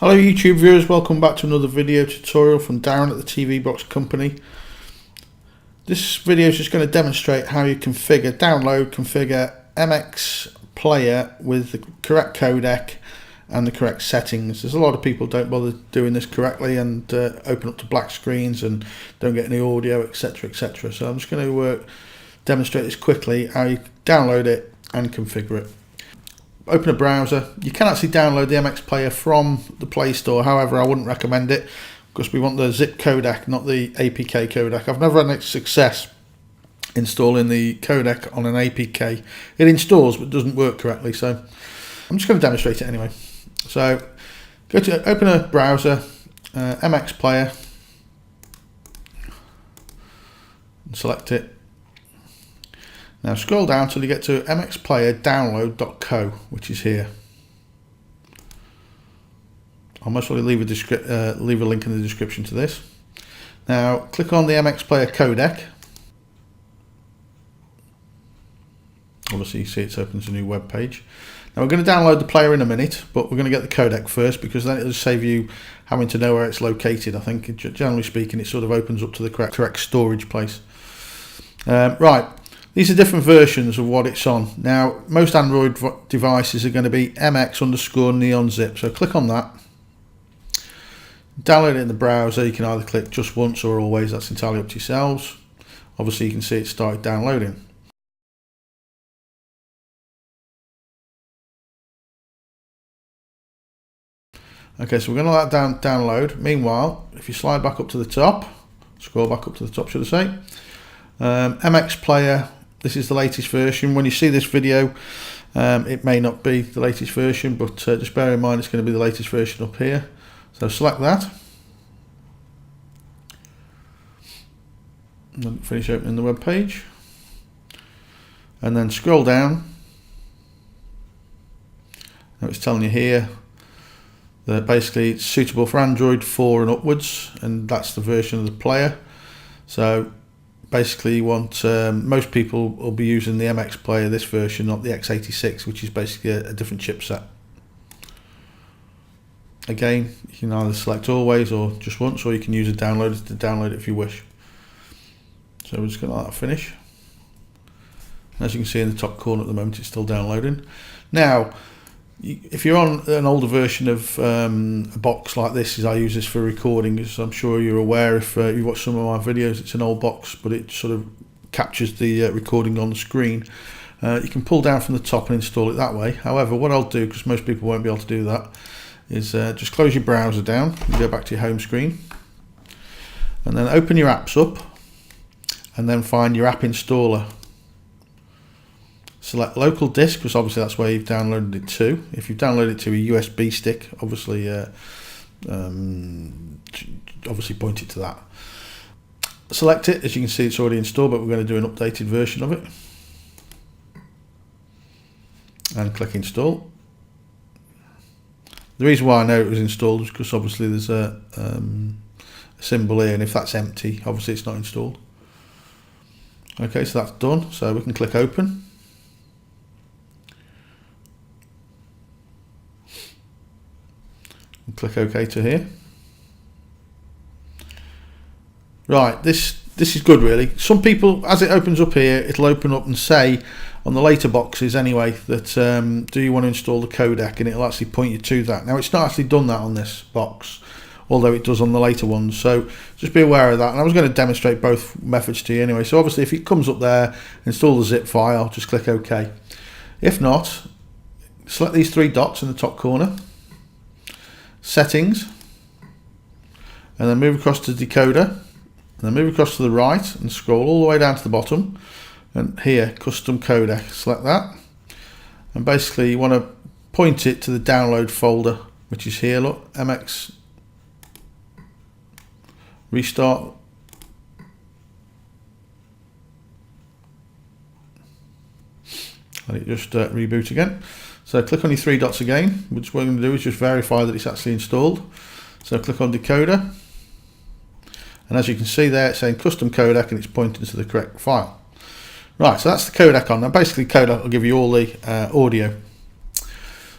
Hello YouTube viewers, welcome back to another video tutorial from Darren at the TV Box Company. This video is just going to demonstrate how you configure MX player with the correct codec and the correct settings. There's a lot of people don't bother doing this correctly and open up to black screens and don't get any audio, etc, etc. So I'm just going to demonstrate this quickly, how you download it and configure it. Open a browser. You can actually download the MX player from the Play Store, however I wouldn't recommend it because we want the zip codec, not the APK codec. I've never had any success installing the codec on an APK. It installs but doesn't work correctly, so I'm just going to demonstrate it anyway. So go to open a browser, MX player, and select it. Now scroll down till you get to mxplayerdownload.co, which is here. I'll most probably leave a link in the description to this. Now click on the MX Player codec. Obviously you see it opens a new web page. Now we're going to download the player in a minute, but we're going to get the codec first because then it'll save you having to know where it's located. I think generally speaking it sort of opens up to the correct storage place. Right. These are different versions of what it's on. Now, most Android devices are going to be MX_neonzip. So click on that. Download it in the browser. You can either click just once or always. That's entirely up to yourselves. Obviously, you can see it started downloading. Okay, so we're going to let that download. Meanwhile, if you slide back up to the top, scroll back up to the top, should I say, MX Player. This is the latest version. When you see this video, it may not be the latest version, but just bear in mind it's going to be the latest version up here. So select that. And then finish opening the web page. And then scroll down. Now it's telling you here that basically it's suitable for Android 4 and upwards, and that's the version of the player. So basically you want, most people will be using the MX player, this version, not the x86, which is basically a different chipset. Again, you can either select always or just once, or you can use a downloader to download it if you wish. So we're just going to let that finish. As you can see in the top corner at the moment, it's still downloading. Now, if you're on an older version of a box like this, as I use this for recording, as I'm sure you're aware if you watch some of my videos, it's an old box, but it sort of captures the recording on the screen. You can pull down from the top and install it that way. However, what I'll do, because most people won't be able to do that, is just close your browser down and go back to your home screen, and then open your apps up, and then find your app installer. Select local disk, because obviously that's where you've downloaded it to. If you've downloaded it to a USB stick, obviously point it to that. Select it. As you can see, it's already installed, but we're going to do an updated version of it. And click install. The reason why I know it was installed is because obviously there's a symbol here, and if that's empty, obviously it's not installed. Okay, so that's done. So we can click open. And click OK to here. Right, this is good really. Some people, as it opens up here, it'll open up and say on the later boxes anyway that do you want to install the codec, and it'll actually point you to that. Now it's not actually done that on this box, although it does on the later ones, so just be aware of that. And I was going to demonstrate both methods to you anyway. So obviously if it comes up there, install the zip file, just click OK. If not, select these three dots in the top corner, settings, and then move across to decoder, and then move across to the right and scroll all the way down to the bottom, and here custom codec, select that, and basically you want to point it to the download folder, which is here. Look, MX restart, let it just reboot again. So click on your three dots again, which what we're going to do is just verify that it's actually installed. So click on decoder, and as you can see there it's saying custom codec and it's pointing to the correct file. Right, so that's the codec on. Now basically codec will give you all the audio.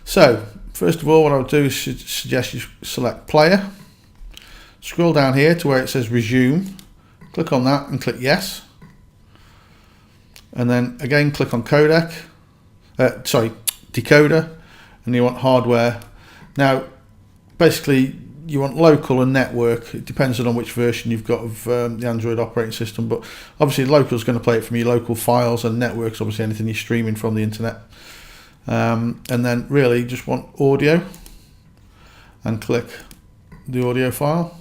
So First of all, what I'll do is suggest you select player, scroll down here to where it says resume, click on that and click yes, and then again click on decoder, and you want hardware. Now basically you want local and network. It depends on which version you've got of the Android operating system, but obviously local is going to play it from your local files, and network's obviously anything you're streaming from the internet. And then really just want audio, and click the audio file.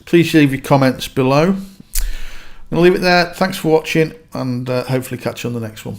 Please leave your comments below. I'm going to leave it there. Thanks for watching, and hopefully catch you on the next one.